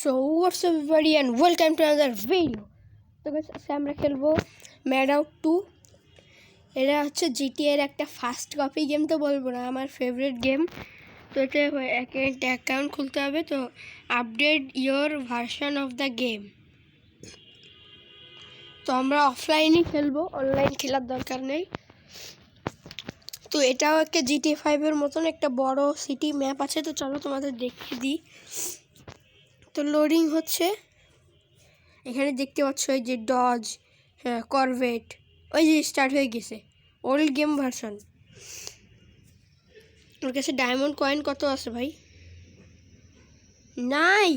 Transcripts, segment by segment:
So what's up everybody and welcome to another video. তো guys আজকে আমরা খেলবো ম্যাড আউট 2। এটা হচ্ছে জিটিএ এর একটা ফার্স্ট কপি গেম, তো বলবো না, আমার ফেভারিট গেম। তো এটা একটা অ্যাকাউন্ট খুলতে হবে, তো update your version of the game. তো আমরা অফলাইনই খেলবো, অনলাইন খেলার দরকার নেই। তো এটাও একটা জিটিএ 5 এর মতন একটা বড় সিটি ম্যাপ আছে। তো চলো তোমাদের দেখিয়ে দিই। তো লোডিং হচ্ছে, এখানে দেখতে পাচ্ছ এই যে ডজ, করভেট, ওই যে স্টার্ট হয়ে গেছে ওল্ড গেম ভার্সন। ওর কাছে ডায়মন্ড কয়েন কত আছে ভাই? নাই,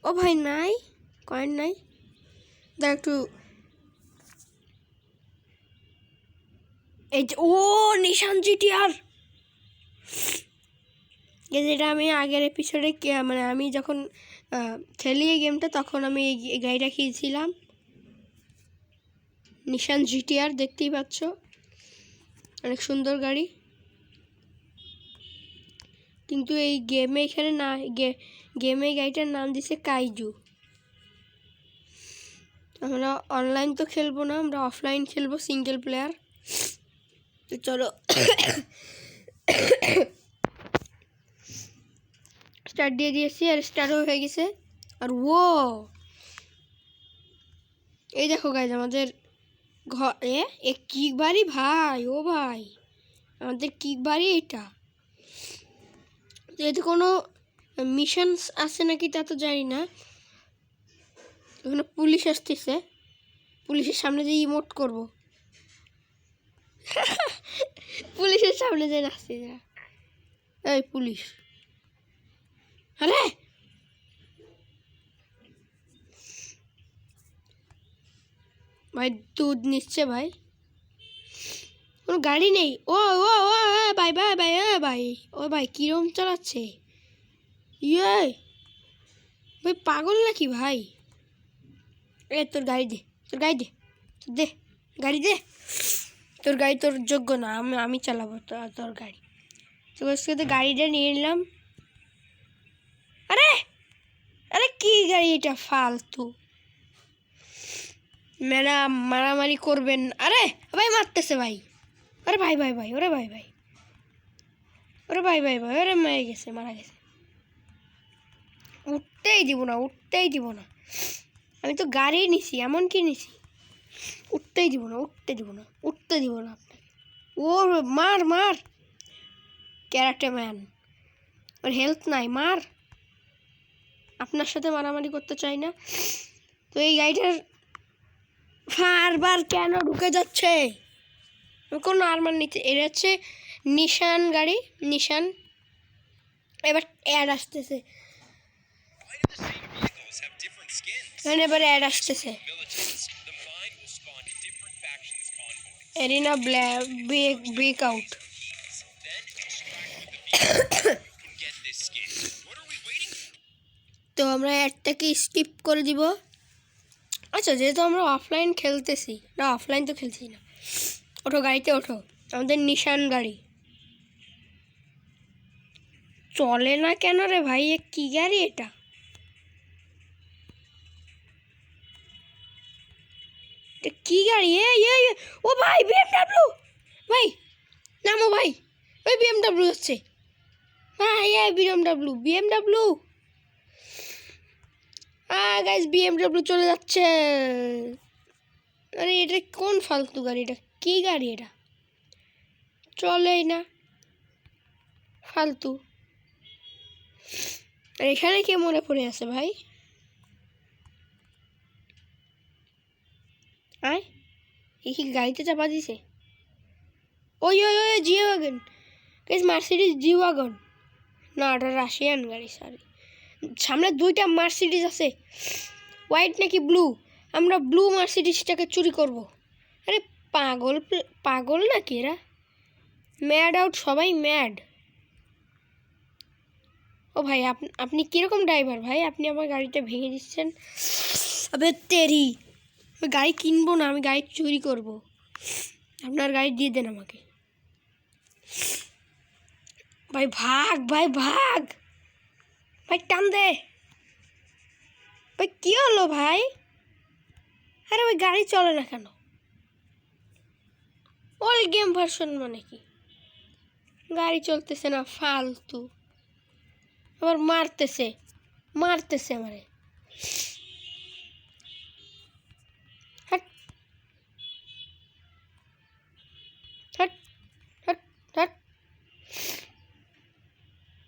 ও ভাই নাই, কয়েন নাই। দেখ একটু, এই যে ও নিশান জিটিআর, যেটা আমি আগের এপিসোডে মানে আমি যখন খেলি এই গেমটা তখন আমি এই গাড়িটা কিনছিলাম, নিশান জিটিআর। দেখতেই পাচ্ছ অনেক সুন্দর গাড়ি, কিন্তু এই গেমে এখানে না, গেমে গাড়িটার নাম দিছে কাইজু। আমরা অনলাইন তো খেলবো না, আমরা অফলাইন খেলবো, সিঙ্গেল প্লেয়ার। তো চলো স্টার্ট দিয়ে দিয়েছি, আর স্টার্টও হয়ে গেছে। আর ও এই দেখো গাইজ আমাদের ঘর, এ কিক বাড়ি ভাই, ও ভাই আমাদের কিক বাড়ি এটা। এতে কোনো মিশনস আছে নাকি তা তো জানি না। ওখানে পুলিশ আসতেছে, পুলিশের সামনে যে ইমোট করব, পুলিশের সামনে যে নাচতে যা, এই পুলিশ, আরে ভাই দুধ নিচ্ছে ভাই, কোনো গাড়ি নেই। ও ও ও ভাই ভাই ভাই ভাই, ও ভাই কিরম চালাচ্ছে, ইয়ে ভাই পাগল নাকি ভাই? এ তোর গাড়ি দে, তোর গাড়ি দে, তোর দে গাড়ি দে, তোর গাড়ি তোর যোগ্য না, আমি চালাবো তোর গাড়ি। তো গাড়িটা নিয়ে নিলাম। আরে আরে কি গাড়ি এটা, ফালতু ম্যাডাম মারামারি করবেন। আরে ভাই মারতেছে ভাই, আরে ভাই ভাই ভাই, ওরে ভাই ভাই, ওরে ভাই ভাই ভাই, ওরে মারা গেছে, মারা গেছে। উঠতেই দিব না, উঠতেই দিব না, আমি তো গাড়ি নিছি, এমন কি নিছি, উঠতেই দিব না, উঠতে দিব না, উঠতে দিব না আপনাকে। ও মার মার, ক্যারাটে ম্যান, ওর হেলথ নাই, মার। আপনার সাথে মারামারি করতে চাই না। তো এই গাড়িটার বারবার কেন ঢুকে যাচ্ছে, কোনো আরমান নিচ্ছে। এটা হচ্ছে নিশান গাড়ি, নিশান। এবার অ্যাড আসতেছে, এবার অ্যাড আসতেছে, এরিনা ব্রেকআউট। তো আমরা অ্যাডটাকে স্কিপ করে দিব। আচ্ছা, যেহেতু আমরা অফলাইন খেলতেছি না, অফলাইন তো খেলছি না, ওঠো গাড়িতে ওঠো, আমাদের নিশান গাড়ি। চলে না কেন রে ভাই, এ কি গাড়ি এটা? কি গাড়ি ও ভাই বিএমডব্লিউ, ভাই নামো ভাই, ওই বিএমডব্লিউ হচ্ছে ভাই, বিএমডব্লিউ গাইস, বিএমডব্লিউ চলে যাচ্ছে। আরে এটা কোন ফালতু গাড়ি, এটা কি গাড়ি, এটা চলেই না, ফালতু। আর এখানে কে মনে পড়ে আছে ভাই? আয়, এই কি গাড়িতে চাপা দিছে? ওই ওই ওই জি ওয়াগন, গাইস মার্সিডিজ জি ওয়াগন, না ওটা রাশিয়ান গাড়ি, সরি। সামনে দুইটা মার্সিডিজ আছে, হোয়াইট নাকি ব্লু, আমরা ব্লু মার্সিডিজটাকে চুরি করব। আরে পাগল পাগল নাকি এরা, ম্যাড আউট, সবাই ম্যাড। ও ভাই আপনি কীরকম ড্রাইভার ভাই, আপনি আমার গাড়িটা ভেঙে দিচ্ছেন। আবে তেরি, আমি গাড়ি কিনবো না, আমি গাড়ি চুরি করব। আপনার গাড়ি দিয়ে দেন আমাকে ভাই, ভাগ ভাই, ভাগ ভাই টান দে ভাই, কি হলো ভাই? আরে ভাই গাড়ি চলে না কেন? ওল্ড গেম ভার্সন মানে কি? গাড়ি চলতেছে না, ফালতু। আবার মারতেছে আমারে। হাট হাট হাট হাট।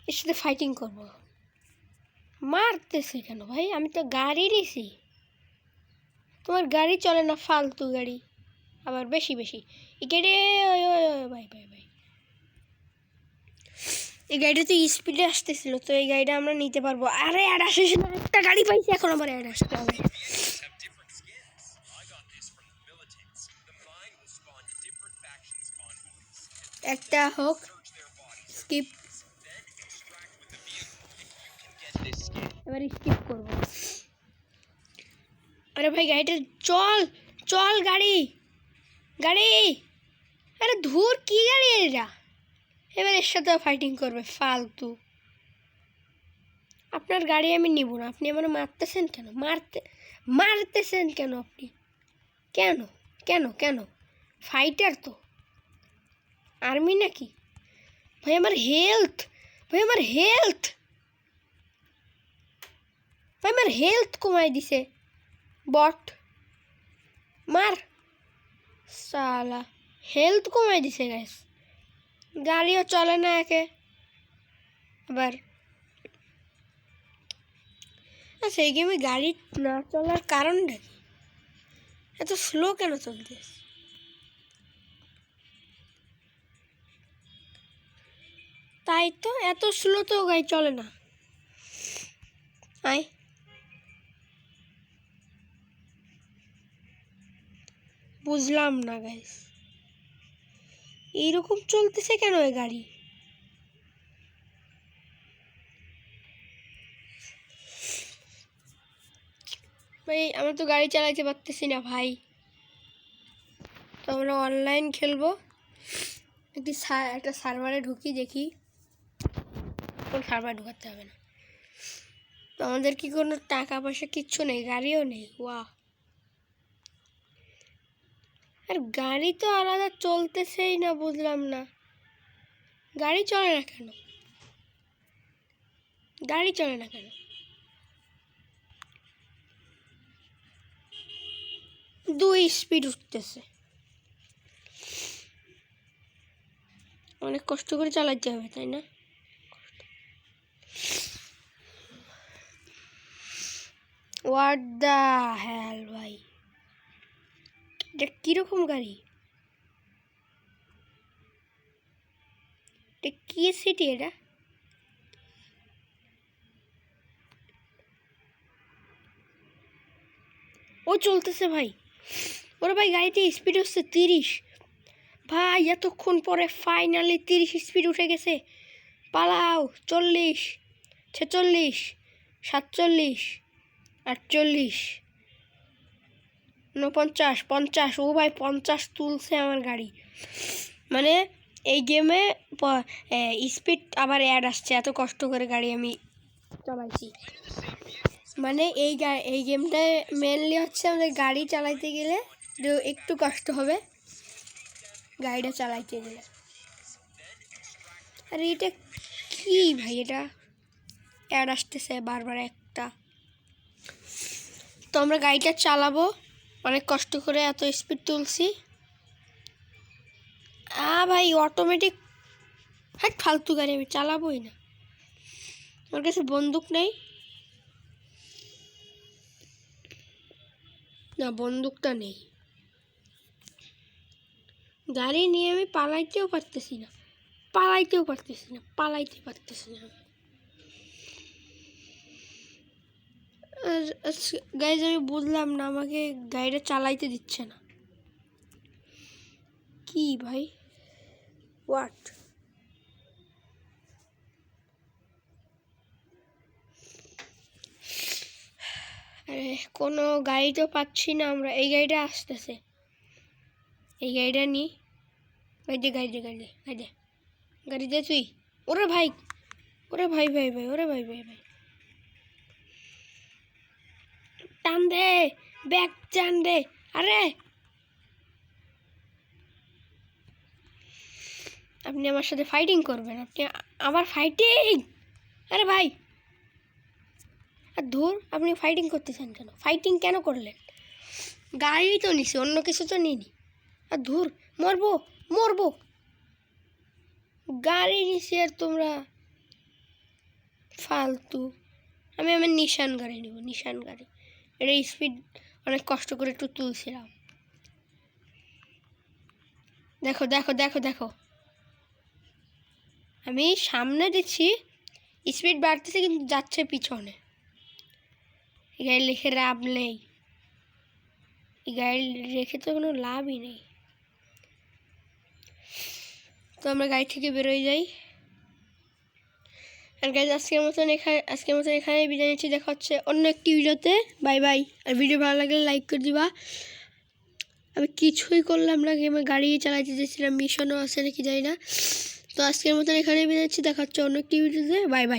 এর সাথে ফাইটিং করব? মারতেছে কেন ভাই? আমি তো গাড়ি নিছি। তোমার গাড়ি চলে না, ফালতু গাড়ি। আবার বেশি বেশি এই গাড়ি। ভাই ভাই ভাই, এই গাড়িটা তো স্পিডে আসতেছিল, তো এই গাড়িটা আমরা নিতে পারবো। আরে অ্যাড আসে না, একটা গাড়ি পাইছি, এখন আমার অ্যাড আসতে হবে। একটা হোক, স্কিপ। এবার স্কিপ করব। আরে ভাই গাড়িটা চল চল, গাড়ি গাড়ি। আরে ধুর, কি গাড়ি এটা? এবার এর সাথেও ফাইটিং করবে, ফালতু। আপনার গাড়ি আমি নিব না। আপনি আমার মারতেছেন কেন? মারতেছেন কেন আপনি? কেন কেন কেন? ফাইটার তো, আর্মি নাকি? ভাই আমার হেলথ, ভাই আমার হেলথ, ভাই আমার হেলথ কমাই দিছে বট। মার সালা, হেলথ কমাই দিছে গাইস। গাড়িও চলে না একে। আবার সেই গেমে গাড়ি না চলার কারণটা কি? এত স্লো কেন চলতেছে? তাই তো, এত স্লো তো গাড়ি চলে না। আয়, বুঝলাম না গাইস, এইরকম চলতেছে কেন এই গাড়ি? ভাই আমরা তো গাড়ি চালাইতে পারতেছি না ভাই। তো আমরা অনলাইন খেলবো। একটা সার্ভারে ঢুকি, দেখি। কোন সার্ভারে ঢুকাতে হবে না। তো আমাদের কি কোনো টাকা পয়সা কিচ্ছু নেই, গাড়িও নেই। ওয়াহ, আর গাড়ি তো আলাদা চলতেছেই না, বুঝলাম না। গাড়ি চলে না কেন? গাড়ি চলে না কেন? 2 স্পিড উঠতেছে। অনেক কষ্ট করে চালাতে হবে, তাই না? হোয়াট দ্য হেল ভাই, এটা কিরকম গাড়ি? এটা কি সিটি? এটা ও চলতেছে ভাই। ওরে ভাই গাড়িতে স্পিড হচ্ছে 30। ভাই এতক্ষণ পরে ফাইনালি 30 স্পিড উঠে গেছে। পালাও। 40, 46, 47, 48, 49, 50। ও ভাই 50 তুলছে আমার গাড়ি। মানে এই গেমে স্পিড আবার অ্যাড আসছে, এত কষ্ট করে গাড়ি আমি চালাইছি। মানে এই গেমটায় মেনলি হচ্ছে আমাদের গাড়ি চালাইতে গেলে একটু কষ্ট হবে, গাড়িটা চালাইতে গেলে। আর এটা কি ভাই? এটা অ্যাড আসতেছে বারবার একটা। তো আমরা গাড়িটা চালাবো, অনেক কষ্ট করে এত স্পিড তুলছি। ভাই অটোমেটিক। হ্যাঁ, ফালতু গাড়ি আমি চালাবোই না। আমার কাছে বন্দুক নেই। না, বন্দুকটা নেই। গাড়ি নিয়ে আমি পালাইতেও পারতেছি না। গাইজ আমি বুঝলাম না, আমাকে গাড়িটা চালাইতে দিচ্ছে না। কি ভাই? হোয়াট? আরে কোনো গাড়ি তো পাচ্ছি না আমরা। এই গাড়িটা আসতেছে, এই গাড়িটা নিই। গাড়ি দে তুই। ওরে ভাই, ওরে ভাই ভাই ভাই, ওরে ভাই ভাই ভাই। টান দে, ব্যাগ টান দে। আরে আপনি আমার সাথে ফাইটিং করবেন? আপনি আবার ফাইটিং? আরে ভাই, আর ধুর, আপনি ফাইটিং করতেছেন কেন? ফাইটিং কেন করলেন? গাড়ি তো নিছি, অন্য কিছু তো নিইনি। আর ধুর, মরবো মরবো। গাড়ি নিছি আর তোমরা ফালতু। আমি আমার নিশান গাড়ি নিব, নিশান গাড়ি। এটা স্পিড অনেক কষ্ট করে একটু তুলছিলাম। দেখো দেখো দেখো দেখো, আমি সামনে দিচ্ছি, স্পিড বাড়তেছে কিন্তু যাচ্ছে পিছনে। এই গাড়ি রেখে লাভ নেই, এই গাড়ি রেখে তো কোনো লাভই নেই। তো আমরা গাড়ি থেকে বেরোয় যাই। আর গাইজ আজকের মতন এখানে বিদায় নিচ্ছি। দেখা হচ্ছে অন্য একটি ভিডিওতে। Bye bye. আর ভিডিও ভালো লাগলে লাইক করে দিবা। আমি কিছুই করলাম না, আমি গাড়ি চালাইতে চেয়েছিলাম, মিশনও আছে নাকি জানি না। তো আজকের মতন এখানে বিদায় নিচ্ছি। দেখা হচ্ছে অন্য একটি ভিডিওতে। Bye bye.